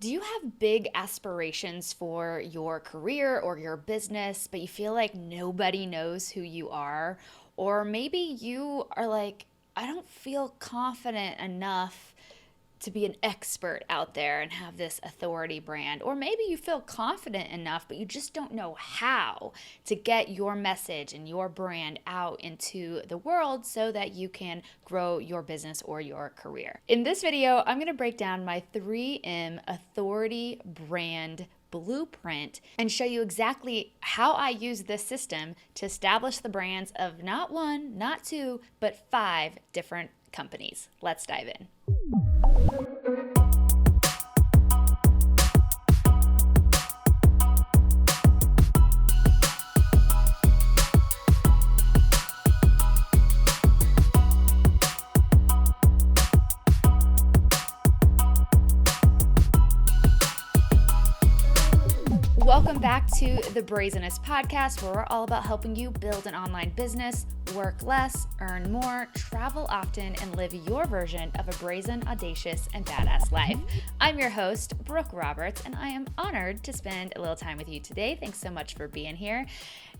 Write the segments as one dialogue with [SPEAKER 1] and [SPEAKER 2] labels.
[SPEAKER 1] Do you have big aspirations for your career or your business, but you feel like nobody knows who you are? Or maybe you are like, I don't feel confident enough to be an expert out there and have this authority brand. Or maybe you feel confident enough, but you just don't know how to get your message and your brand out into the world so that you can grow your business or your career. In this video, I'm going to break down my 3M authority brand blueprint and show you exactly how I use this system to establish the brands of not one, not two, but 5 different companies. Let's dive in. Welcome back to the Brazenness podcast, where we're all about helping you build an online business, work less, earn more, travel often, and live your version of a brazen, audacious, and badass life. I'm your host, Brooke Roberts, and I am honored to spend a little time with you today. Thanks so much for being here.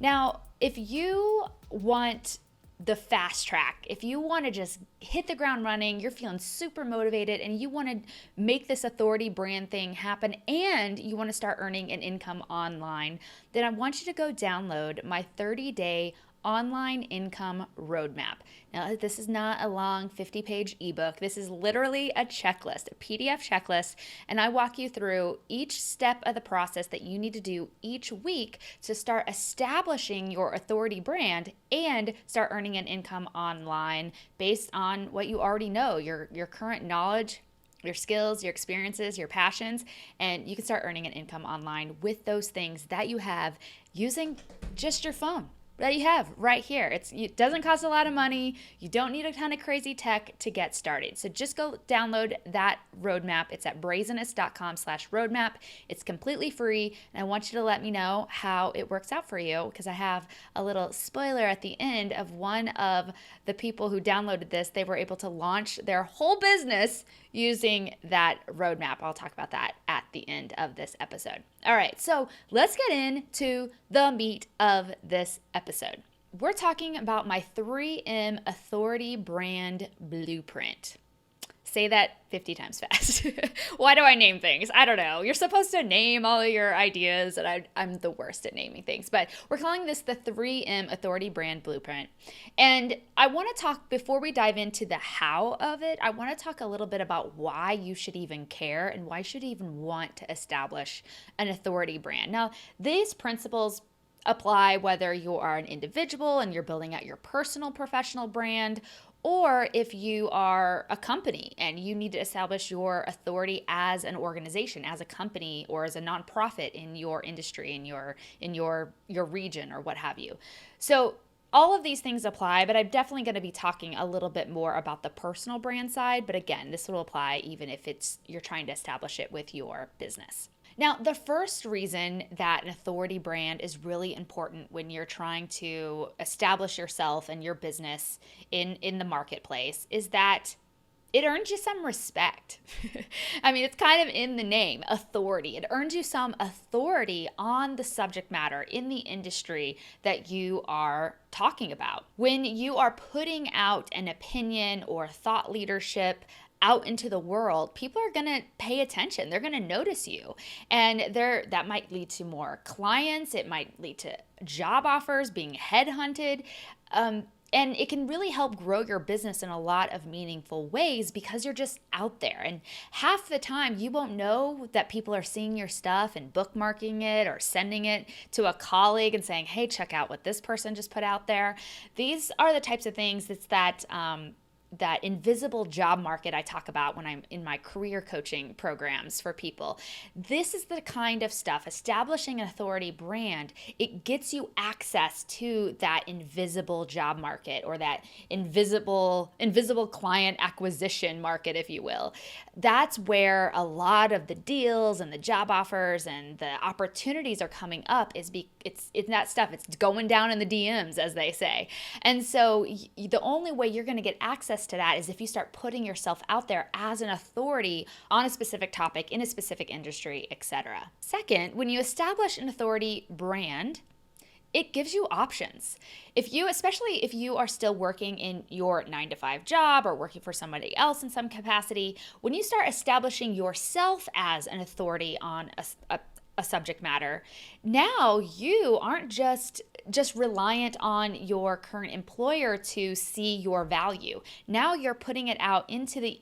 [SPEAKER 1] Now, if you want the fast track, if you want to just hit the ground running, you're feeling super motivated and you want to make this authority brand thing happen and you want to start earning an income online, then I want you to go download my 30-day online income roadmap. Now, this is not a long 50-page ebook. This is literally a checklist, a PDF checklist, and I walk you through each step of the process that you need to do each week to start establishing your authority brand and start earning an income online based on what you already know, your current knowledge, your skills, your experiences, your passions, and you can start earning an income online with those things that you have using just your phone that you have right here. It doesn't cost a lot of money. You don't need a ton of crazy tech to get started. So just go download that roadmap. It's at brazenness.com/roadmap. It's completely free. And I want you to let me know how it works out for you, because I have a little spoiler at the end of one of the people who downloaded this. They were able to launch their whole business using that roadmap. I'll talk about that at the end of this episode. All right, so let's get into the meat of this episode. We're talking about my 3M authority brand blueprint. Say that 50 times fast. Why do I name things? I don't know. You're supposed to name all of your ideas, and I'm the worst at naming things. But we're calling this the 3M Authority Brand Blueprint. And I want to talk, before we dive into the how of it, I want to talk a little bit about why you should even care and why you should even want to establish an authority brand. Now, these principles apply whether you are an individual and you're building out your personal professional brand, or if you are a company and you need to establish your authority as an organization, as a company, or as a nonprofit in your industry, in your region, or what have you. So all of these things apply, but I'm definitely going to be talking a little bit more about the personal brand side. But again, this will apply even if you're trying to establish it with your business. Now, the first reason that an authority brand is really important when you're trying to establish yourself and your business in the marketplace is that it earns you some respect. I mean, it's kind of in the name, authority. It earns you some authority on the subject matter in the industry that you are talking about. When you are putting out an opinion or thought leadership out into the world, people are going to pay attention. They're going to notice you. And that might lead to more clients. It might lead to job offers, being headhunted. And it can really help grow your business in a lot of meaningful ways because you're just out there. And half the time you won't know that people are seeing your stuff and bookmarking it or sending it to a colleague and saying, hey, check out what this person just put out there. These are the types of things that invisible job market I talk about when I'm in my career coaching programs for people. This is the kind of stuff, establishing an authority brand, it gets you access to that invisible job market, or that invisible client acquisition market, if you will. That's where a lot of the deals and the job offers and the opportunities are coming up. It's that stuff. It's going down in the DMs, as they say. And so the only way you're going to get access access to that is if you start putting yourself out there as an authority on a specific topic in a specific industry, etc. Second, when you establish an authority brand, it gives you options. Especially if you are still working in your 9-to-5 job or working for somebody else in some capacity, when you start establishing yourself as an authority on a subject matter, now you aren't just reliant on your current employer to see your value. Now you're putting it out into the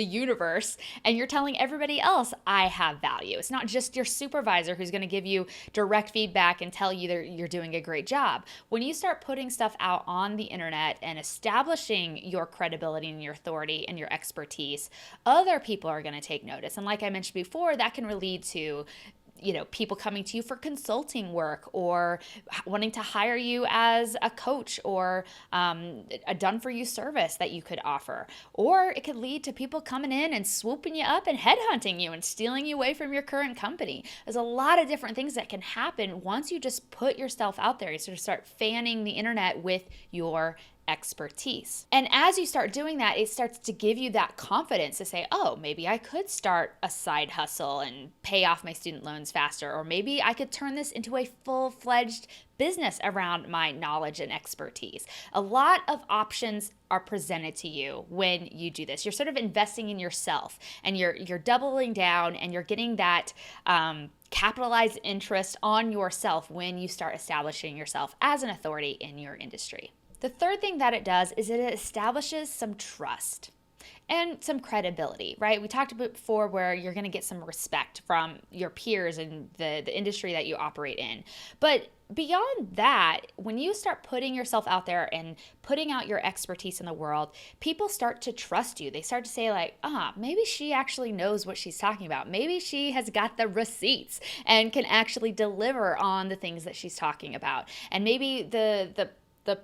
[SPEAKER 1] universe and you're telling everybody else, I have value. It's not just your supervisor who's going to give you direct feedback and tell you that you're doing a great job. When you start putting stuff out on the internet and establishing your credibility and your authority and your expertise, other people are going to take notice. And like I mentioned before, that can lead to people coming to you for consulting work or wanting to hire you as a coach or a done-for-you service that you could offer. Or it could lead to people coming in and swooping you up and headhunting you and stealing you away from your current company. There's a lot of different things that can happen once you just put yourself out there. You sort of start fanning the internet with your expertise. And as you start doing that, it starts to give you that confidence to say, oh, maybe I could start a side hustle and pay off my student loans faster, or maybe I could turn this into a full-fledged business around my knowledge and expertise. A lot of options are presented to you when you do this. You're sort of investing in yourself and you're doubling down and you're getting that capitalized interest on yourself when you start establishing yourself as an authority in your industry. The third thing that it does is it establishes some trust and some credibility, right? We talked about before where you're going to get some respect from your peers in the industry that you operate in. But beyond that, when you start putting yourself out there and putting out your expertise in the world, people start to trust you. They start to say like, maybe she actually knows what she's talking about. Maybe she has got the receipts and can actually deliver on the things that she's talking about. And maybe the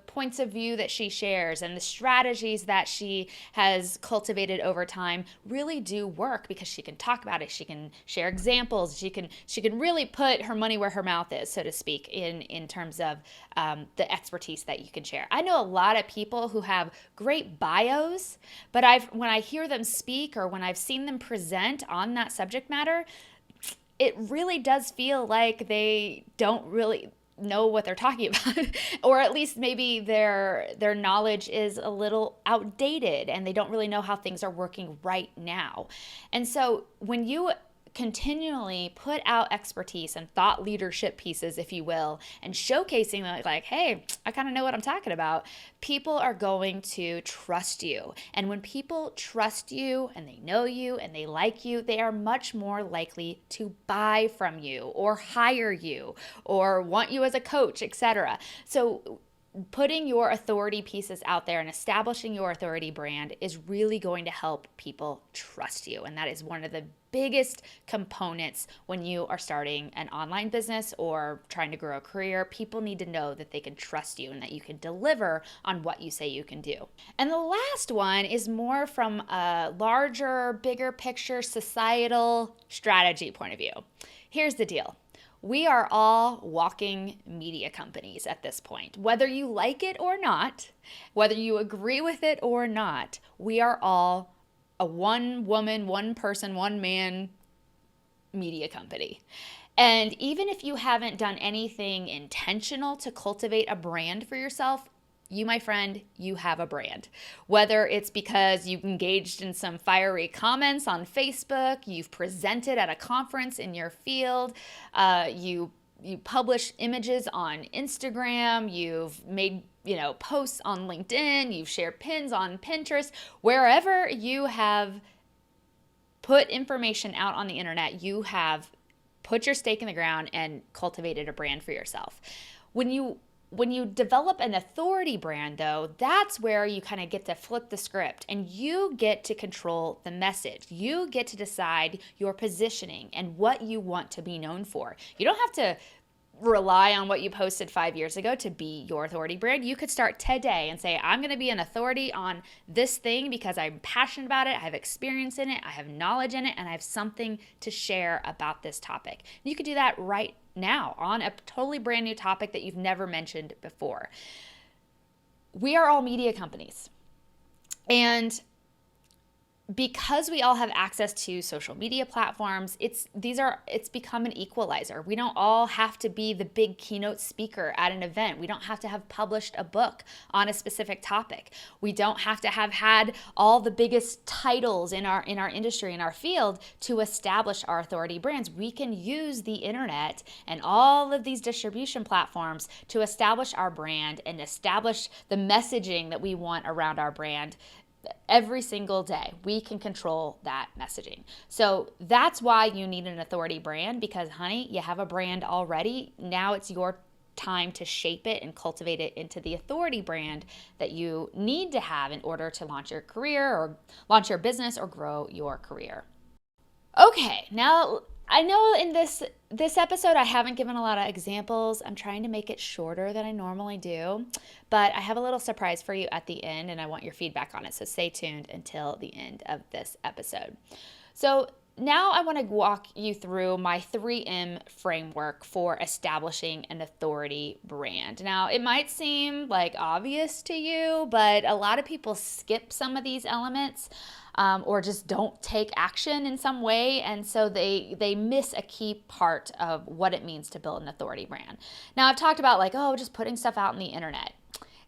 [SPEAKER 1] points of view that she shares and the strategies that she has cultivated over time really do work because she can talk about it. She can share examples. She can really put her money where her mouth is, so to speak, in terms of the expertise that you can share. I know a lot of people who have great bios, but when I hear them speak or when I've seen them present on that subject matter, it really does feel like they don't really know what they're talking about or at least maybe their knowledge is a little outdated and they don't really know how things are working right now. And so when you continually put out expertise and thought leadership pieces, if you will, and showcasing like, hey, I kind of know what I'm talking about, people are going to trust you. And when people trust you and they know you and they like you, they are much more likely to buy from you or hire you or want you as a coach, etc. So putting your authority pieces out there and establishing your authority brand is really going to help people trust you. And that is one of the biggest components when you are starting an online business or trying to grow a career. People need to know that they can trust you and that you can deliver on what you say you can do. And the last one is more from a larger, bigger picture societal strategy point of view. Here's the deal. We are all walking media companies at this point. Whether you like it or not, whether you agree with it or not, we are all a one woman, one person, one man media company. And even if you haven't done anything intentional to cultivate a brand for yourself, you, my friend, you have a brand. Whether it's because you engaged in some fiery comments on Facebook, you've presented at a conference in your field, you publish images on Instagram, you've made posts on LinkedIn, you've shared pins on Pinterest, wherever you have put information out on the internet, you have put your stake in the ground and cultivated a brand for yourself. When you develop an authority brand, though, that's where you kind of get to flip the script and you get to control the message. You get to decide your positioning and what you want to be known for. You don't have to rely on what you posted 5 years ago to be your authority brand. You could start today and say, I'm going to be an authority on this thing because I'm passionate about it, I have experience in it, I have knowledge in it, and I have something to share about this topic. And you could do that right now on a totally brand new topic that you've never mentioned before. We are all media companies. And because we all have access to social media platforms, it's become an equalizer. We don't all have to be the big keynote speaker at an event. We don't have to have published a book on a specific topic. We don't have to have had all the biggest titles in our industry, in our field, to establish our authority brands. We can use the internet and all of these distribution platforms to establish our brand and establish the messaging that we want around our brand. Every single day, we can control that messaging. So that's why you need an authority brand, because honey, you have a brand already. Now it's your time to shape it and cultivate it into the authority brand that you need to have in order to launch your career or launch your business or grow your career. Okay, now I know in this episode I haven't given a lot of examples. I'm trying to make it shorter than I normally do, but I have a little surprise for you at the end and I want your feedback on it. So stay tuned until the end of this episode. So now I want to walk you through my 3M framework for establishing an authority brand. Now, it might seem like obvious to you, but a lot of people skip some of these elements. Or just don't take action in some way, and so they miss a key part of what it means to build an authority brand. Now, I've talked about just putting stuff out on the internet.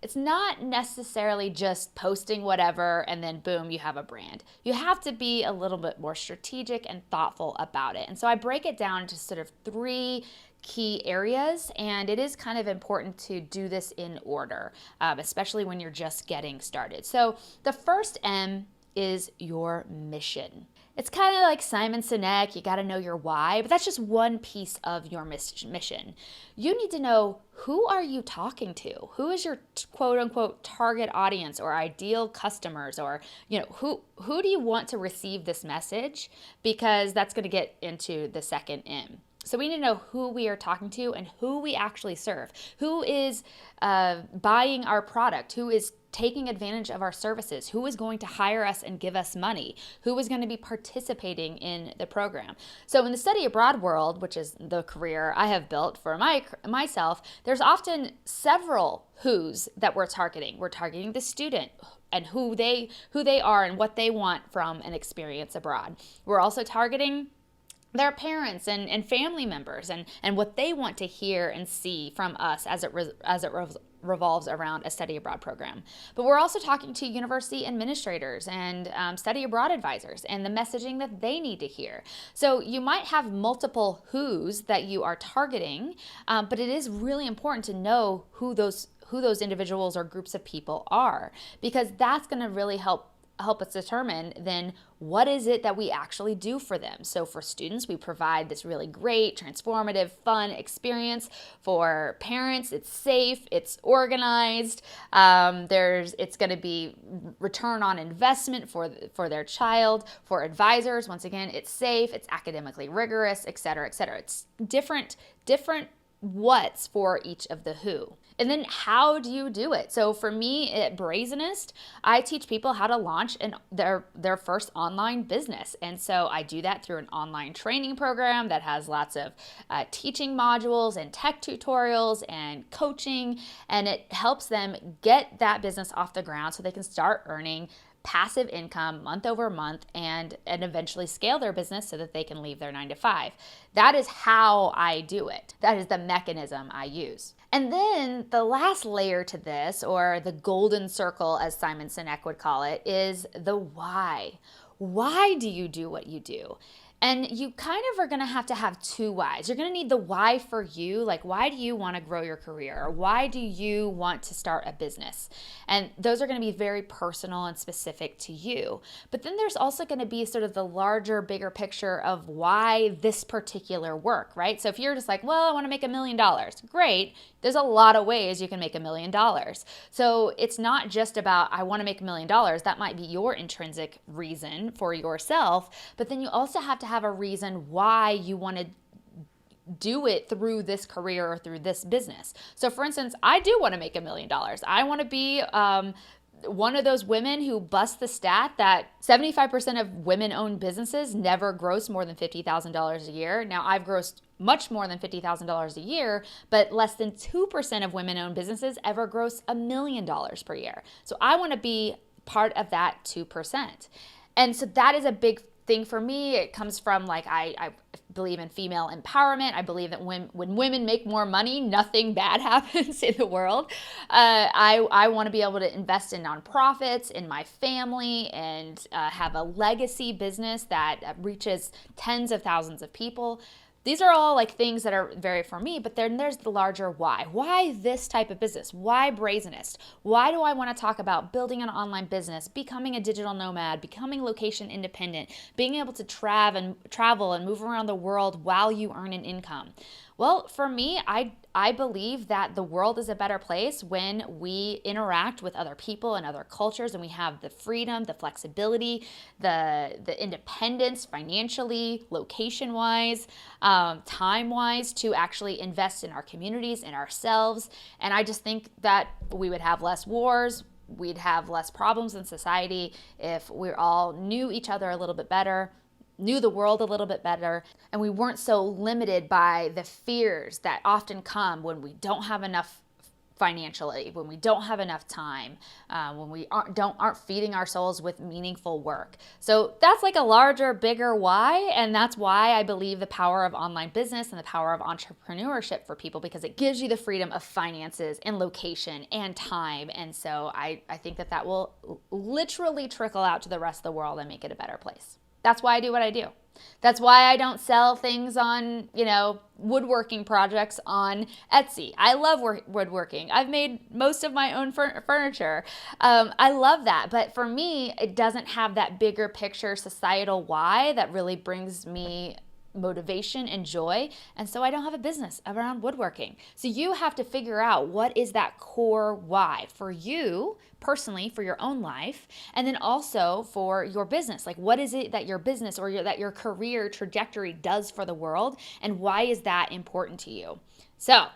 [SPEAKER 1] It's not necessarily just posting whatever and then boom, you have a brand. You have to be a little bit more strategic and thoughtful about it. And so I break it down into sort of 3 key areas, and it is kind of important to do this in order, especially when you're just getting started. So the first M is your mission. It's kind of like Simon Sinek, you got to know your why, but that's just one piece of your mission. You need to know, who are you talking to? Who is your quote unquote target audience or ideal customers, or who do you want to receive this message? Because that's going to get into the second M. So we need to know who we are talking to and who we actually serve. Who is buying our product? Who is taking advantage of our services? Who is going to hire us and give us money? Who is going to be participating in the program? So in the study abroad world, which is the career I have built for myself, there's often several who's that we're targeting. We're targeting the student and who they are and what they want from an experience abroad. We're also targeting their parents and family members and what they want to hear and see from us as it revolves around a study abroad program. But we're also talking to university administrators and study abroad advisors and the messaging that they need to hear. So you might have multiple who's that you are targeting, but it is really important to know who those individuals or groups of people are, because that's going to really help us determine then what is it that we actually do for them. So for students, we provide this really great, transformative, fun experience. For parents, it's safe, it's organized, it's going to be return on investment for their child. For advisors, once again, it's safe, it's academically rigorous, et cetera, et cetera. It's different what's for each of the who. And then how do you do it? So for me at Brazenest, I teach people how to launch their first online business. And so I do that through an online training program that has lots of teaching modules and tech tutorials and coaching. And it helps them get that business off the ground so they can start earning passive income month over month and eventually scale their business so that they can leave their 9-to-5. That is how I do it. That is the mechanism I use. And then the last layer to this, or the golden circle as Simon Sinek would call it, is the why. Why do you do what you do? And you kind of are going to have 2 whys. You're going to need the why for you, like why do you want to grow your career? Or why do you want to start a business? And those are going to be very personal and specific to you. But then there's also going to be sort of the larger, bigger picture of why this particular work, right? So if you're just like, well, I want to make $1 million, great. There's a lot of ways you can make $1 million. So it's not just about, I want to make $1 million. That might be your intrinsic reason for yourself. But then you also have to have a reason why you want to do it through this career or through this business. So for instance, I do want to make $1 million. I want to be one of those women who bust the stat that 75% of women-owned businesses never gross more than $50,000 a year. Now, I've grossed much more than $50,000 a year, but less than 2% of women-owned businesses ever gross $1 million per year. So I want to be part of that 2%. And so that is a big thing for me. It comes from like, I believe in female empowerment. I believe that when women make more money, nothing bad happens in the world. I want to be able to invest in nonprofits, in my family, and have a legacy business that reaches tens of thousands of people. These are all like things that are very for me, but then there's the larger why. Why this type of business? Why Brazenest? Why do I want to talk about building an online business, becoming a digital nomad, becoming location independent, being able to travel and move around the world while you earn an income? Well, for me, I believe that the world is a better place when we interact with other people and other cultures, and we have the freedom, the flexibility, the independence financially, location-wise, time-wise, to actually invest in our communities, in ourselves. And I just think that we would have less wars, we'd have less problems in society if we all knew each other a little bit better, knew the world a little bit better, and we weren't so limited by the fears that often come when we don't have enough financially, when we don't have enough time, when we aren't feeding our souls with meaningful work. So that's like a larger, bigger why, and that's why I believe the power of online business and the power of entrepreneurship for people, because it gives you the freedom of finances and location and time. And so I think that will literally trickle out to the rest of the world and make it a better place. That's why I do what I do. That's why I don't sell things on, woodworking projects on Etsy. I love woodworking. I've made most of my own furniture. I love that. But for me, it doesn't have that bigger picture societal why that really brings me motivation and joy. And so I don't have a business around woodworking. So you have to figure out what is that core why for you personally, for your own life, and then also for your business. Like, what is it that your business or that your career trajectory does for the world, and why is that important to you? So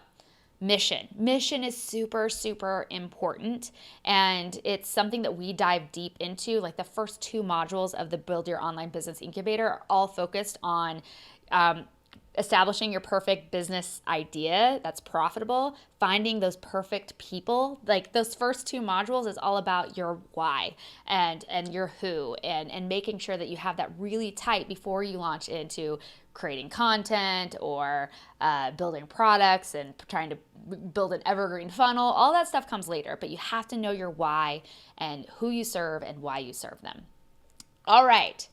[SPEAKER 1] mission is super, super important, and it's something that we dive deep into. Like, the first 2 modules of the Build Your Online Business Incubator are all focused on establishing your perfect business idea that's profitable, finding those perfect people. Like, those first 2 modules is all about your why and your who, and making sure that you have that really tight before you launch into creating content or building products and trying to build an evergreen funnel. All that stuff comes later, but you have to know your why and who you serve and why you serve them. All right.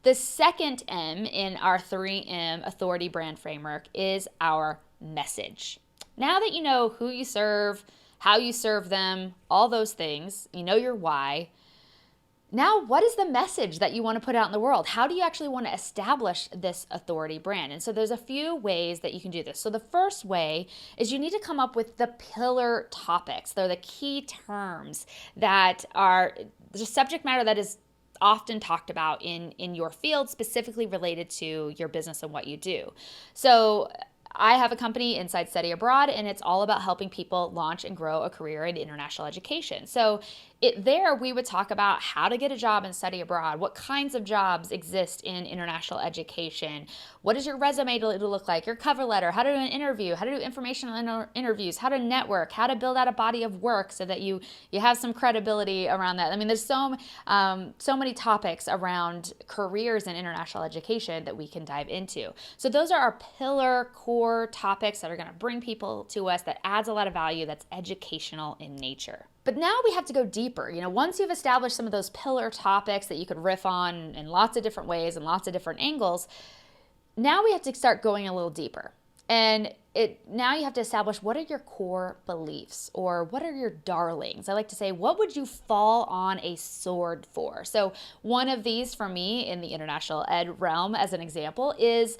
[SPEAKER 1] The second M in our 3M authority brand framework is our message. Now that you know who you serve, how you serve them, all those things, you know your why. Now, what is the message that you want to put out in the world? How do you actually want to establish this authority brand? And so there's a few ways that you can do this. So the first way is you need to come up with the pillar topics. They're the key terms that are the subject matter that is often talked about in your field, specifically related to your business and what you do. So I have a company inside Study Abroad, and it's all about helping people launch and grow a career in international education. So there we would talk about how to get a job and study abroad, what kinds of jobs exist in international education, what does your resume to look like, your cover letter, how to do an interview, how to do informational interviews, how to network, how to build out a body of work so that you have some credibility around that. I mean, there's so many topics around careers in international education that we can dive into. So those are our pillar core topics that are going to bring people to us, that adds a lot of value, that's educational in nature. But now we have to go deeper. Once you've established some of those pillar topics that you could riff on in lots of different ways and lots of different angles, now we have to start going a little deeper. And now you have to establish, what are your core beliefs, or what are your darlings? I like to say, what would you fall on a sword for? So one of these for me in the international ed realm, as an example, is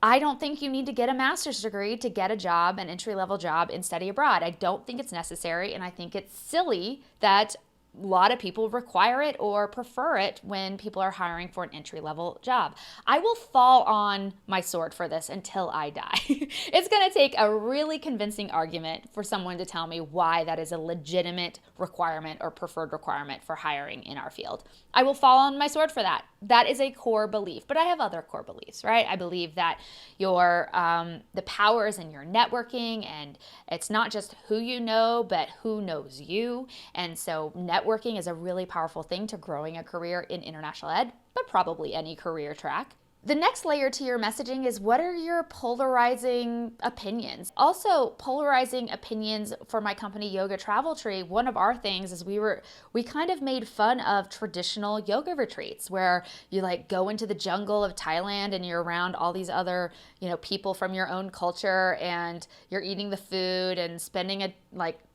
[SPEAKER 1] I don't think you need to get a master's degree to get a job, an entry-level job in study abroad. I don't think it's necessary, and I think it's silly that a lot of people require it or prefer it when people are hiring for an entry-level job. I will fall on my sword for this until I die. It's going to take a really convincing argument for someone to tell me why that is a legitimate requirement or preferred requirement for hiring in our field. I will fall on my sword for that. That is a core belief, but I have other core beliefs, right? I believe that the power is in your networking, and it's not just who you know, but who knows you. And so networking is a really powerful thing to growing a career in international ed, but probably any career track. The next layer to your messaging is, what are your polarizing opinions? Also, polarizing opinions for my company, Yoga Travel Tree. One of our things is we kind of made fun of traditional yoga retreats where you like go into the jungle of Thailand and you're around all these other, people from your own culture, and you're eating the food and spending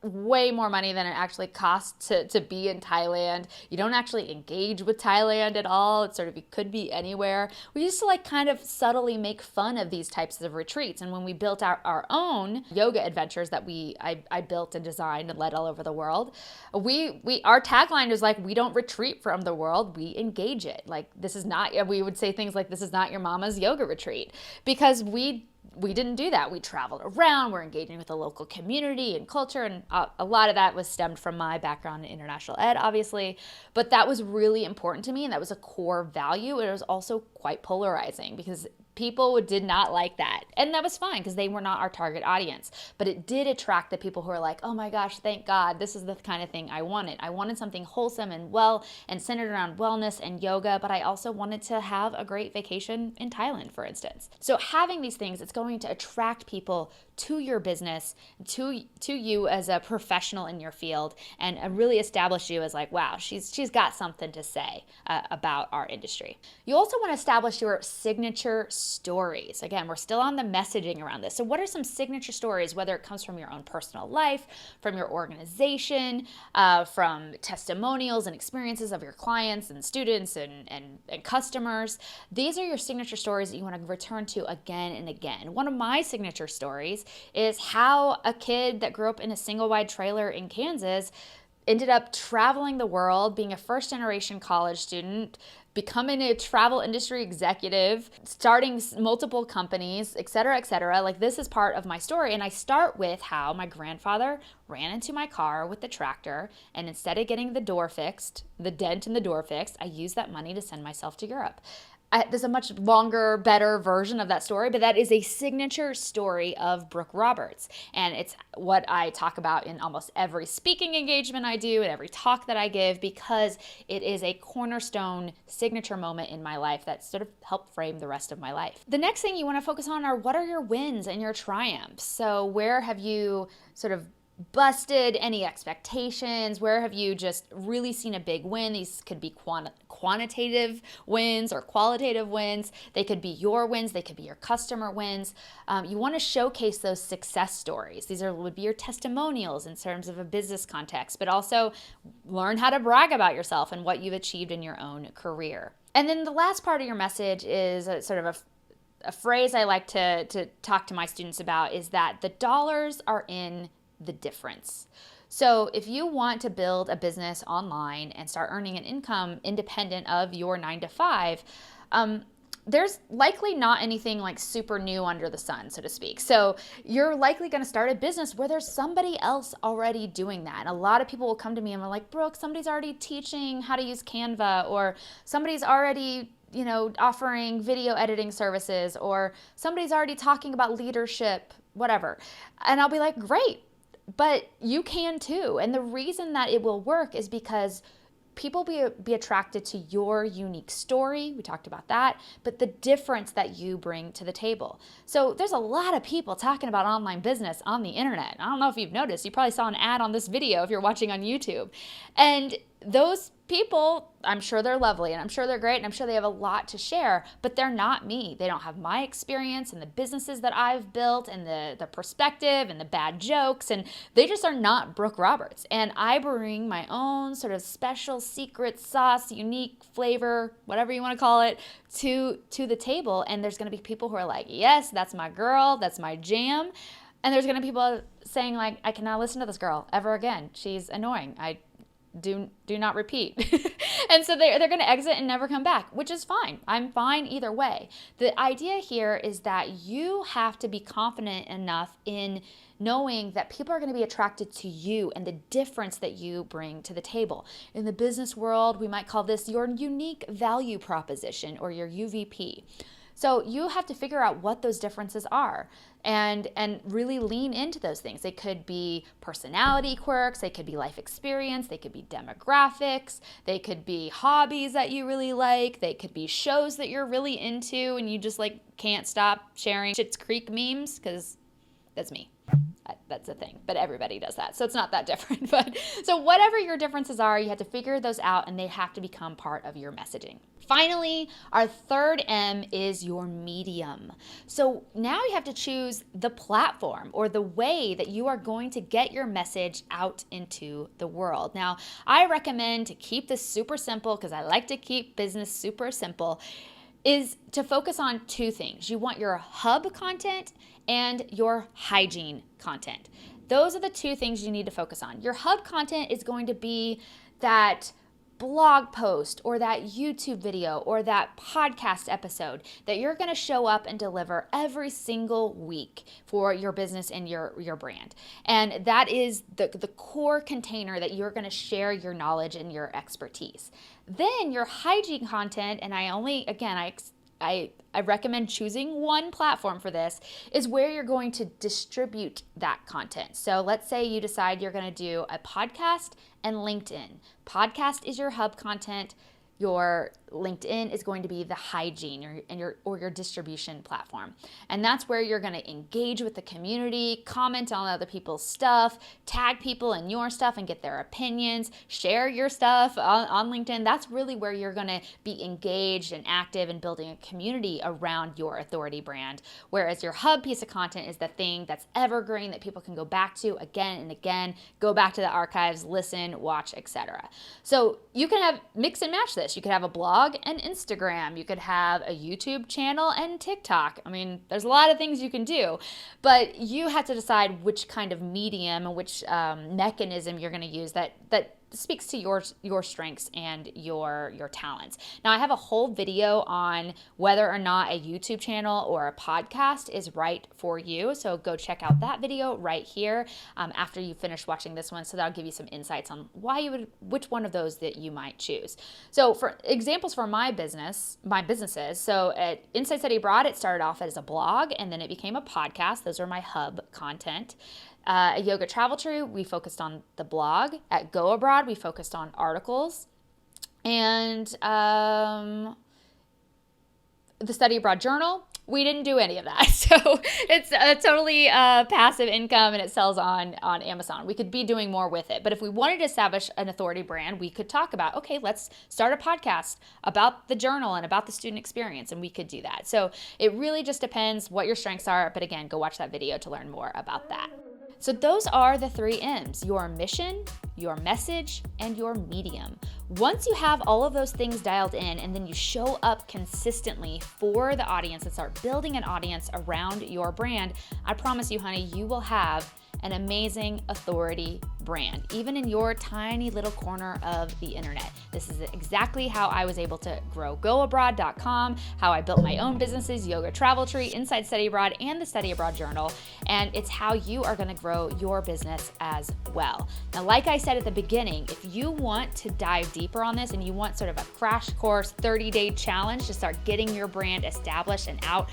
[SPEAKER 1] way more money than it actually costs to be in Thailand. You don't actually engage with Thailand at all. It's sort of, you could be anywhere. We used to kind of subtly make fun of these types of retreats. And when we built our own yoga adventures that I built and designed and led all over the world, our tagline was we don't retreat from the world, we engage it. We would say things like, this is not your mama's yoga retreat, because we didn't do that. We traveled around, we're engaging with the local community and culture, and a lot of that was stemmed from my background in international ed, obviously, but that was really important to me, and that was a core value. It was also quite polarizing because people did not like that, and that was fine because they were not our target audience, but it did attract the people who are like, oh my gosh, thank God, this is the kind of thing I wanted. I wanted something wholesome and well and centered around wellness and yoga, but I also wanted to have a great vacation in Thailand, for instance. So having these things, it's going to attract people to your business, to you as a professional in your field, and really establish you as wow, she's got something to say about our industry. You also want to establish your signature stories. Again, we're still on the messaging around this. So what are some signature stories, whether it comes from your own personal life, from your organization, from testimonials and experiences of your clients and students and customers? These are your signature stories that you want to return to again and again. One of my signature stories is how a kid that grew up in a single wide trailer in Kansas ended up traveling the world, being a first generation college student, becoming a travel industry executive, starting multiple companies, et cetera, et cetera. This is part of my story. And I start with how my grandfather ran into my car with the tractor, and instead of getting the door fixed, the dent in the door fixed, I used that money to send myself to Europe. There's a much longer, better version of that story, but that is a signature story of Brooke Roberts. And it's what I talk about in almost every speaking engagement I do and every talk that I give, because it is a cornerstone signature moment in my life that sort of helped frame the rest of my life. The next thing you want to focus on are, what are your wins and your triumphs? So where have you sort of busted any expectations? Where have you just really seen a big win? These could be quantitative wins or qualitative wins. They could be your wins. They could be your customer wins. You want to showcase those success stories. These would be your testimonials in terms of a business context, but also learn how to brag about yourself and what you've achieved in your own career. And then the last part of your message is a phrase I like to talk to my students about, is that the dollars are in the difference. So if you want to build a business online and start earning an income independent of your 9 to 5, there's likely not anything super new under the sun, so to speak. So you're likely going to start a business where there's somebody else already doing that. And a lot of people will come to me and they're like, Brooke, somebody's already teaching how to use Canva, or somebody's already offering video editing services, or somebody's already talking about leadership, whatever. And I'll be like, great. But you can too. And the reason that it will work is because people be attracted to your unique story. We talked about that, but the difference that you bring to the table. So there's a lot of people talking about online business on the internet. I don't know if you've noticed, you probably saw an ad on this video if you're watching on YouTube. And those people, I'm sure they're lovely and I'm sure they're great and I'm sure they have a lot to share, but they're not me. They don't have my experience and the businesses that I've built and the perspective and the bad jokes, and they just are not Brooke Roberts. And I bring my own sort of special secret sauce, unique flavor, whatever you want to call it, to the table. And there's going to be people who are like, yes, that's my girl, that's my jam. And there's going to be people saying I cannot listen to this girl ever again. She's annoying. I do not repeat. And so they're going to exit and never come back, which is fine. I'm fine either way. The idea here is that you have to be confident enough in knowing that people are going to be attracted to you and the difference that you bring to the table. In the business world, we might call this your unique value proposition or your UVP. So you have to figure out what those differences are and really lean into those things. They could be personality quirks, they could be life experience, they could be demographics, they could be hobbies that you really like, they could be shows that you're really into and you just like can't stop sharing Schitt's Creek memes, because that's me. That's a thing, but everybody does that. So it's not that different. But so whatever your differences are, you have to figure those out and they have to become part of your messaging. Finally, our third M is your medium. So now you have to choose the platform or the way that you are going to get your message out into the world. Now, I recommend to keep this super simple because I like to keep business super simple, is to focus on two things. You want your hub content and your hygiene content. Those are the two things you need to focus on. Your hub content is going to be that blog post or that YouTube video or that podcast episode that you're going to show up and deliver every single week for your business and your brand. And that is the core container that you're going to share your knowledge and your expertise. Then your hygiene content, and I recommend choosing one platform for this, is where you're going to distribute that content. So let's say you decide you're going to do a podcast and LinkedIn. Podcast is your hub content. Your LinkedIn is going to be the hygiene or your distribution platform. And that's where you're going to engage with the community, comment on other people's stuff, tag people in your stuff and get their opinions, share your stuff on LinkedIn. That's really where you're going to be engaged and active in building a community around your authority brand. Whereas your hub piece of content is the thing that's evergreen that people can go back to again and again, go back to the archives, listen, watch, etc. So you can have mix and match this. You could have a blog and Instagram. You could have a YouTube channel and TikTok. I mean, there's a lot of things you can do, but you have to decide which kind of medium and which mechanism you're going to use that speaks to your strengths and your talents. Now, I have a whole video on whether or not a YouTube channel or a podcast is right for you. So go check out that video right here after you finish watching this one. So that'll give you some insights on which one of those that you might choose. So for examples for my businesses, so at Inside Study Abroad, it started off as a blog and then it became a podcast. Those are my hub content. At Yoga Travel Tree, we focused on the blog. At Go Abroad, we focused on articles. And the Study Abroad Journal, we didn't do any of that. So it's a totally passive income and it sells on Amazon. We could be doing more with it. But if we wanted to establish an authority brand, we could talk about, okay, let's start a podcast about the journal and about the student experience, and we could do that. So it really just depends what your strengths are. But again, go watch that video to learn more about that. So those are the 3 M's: your mission, your message, and your medium. Once you have all of those things dialed in and then you show up consistently for the audience and start building an audience around your brand, I promise you, honey, you will have an amazing authority brand, even in your tiny little corner of the internet. This is exactly how I was able to grow goabroad.com, how I built my own businesses, Yoga Travel Tree, Inside Study Abroad, and the Study Abroad Journal. And it's how you are going to grow your business as well. Now, like I said at the beginning, if you want to dive deeper on this and you want sort of a crash course 30-day challenge to start getting your brand established and out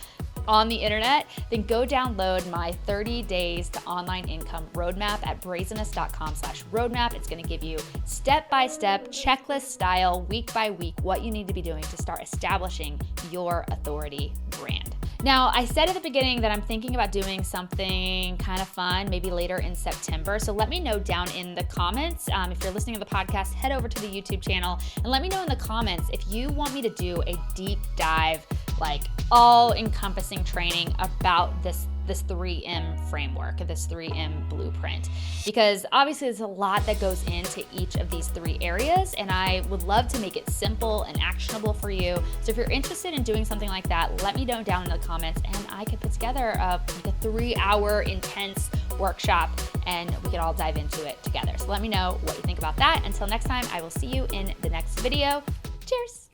[SPEAKER 1] on the internet, then go download my 30 days to online income roadmap at brazenest.com/roadmap. It's going to give you step-by-step, checklist style, week by week, what you need to be doing to start establishing your authority brand. Now, I said at the beginning that I'm thinking about doing something kind of fun, maybe later in September. So let me know down in the comments. If you're listening to the podcast, head over to the YouTube channel and let me know in the comments if you want me to do a deep dive, like all-encompassing training about this 3M framework, this 3M blueprint, because obviously there's a lot that goes into each of these 3 areas, and I would love to make it simple and actionable for you. So if you're interested in doing something like that, let me know down in the comments, and I could put together a 3-hour intense workshop, and we could all dive into it together. So let me know what you think about that. Until next time, I will see you in the next video. Cheers.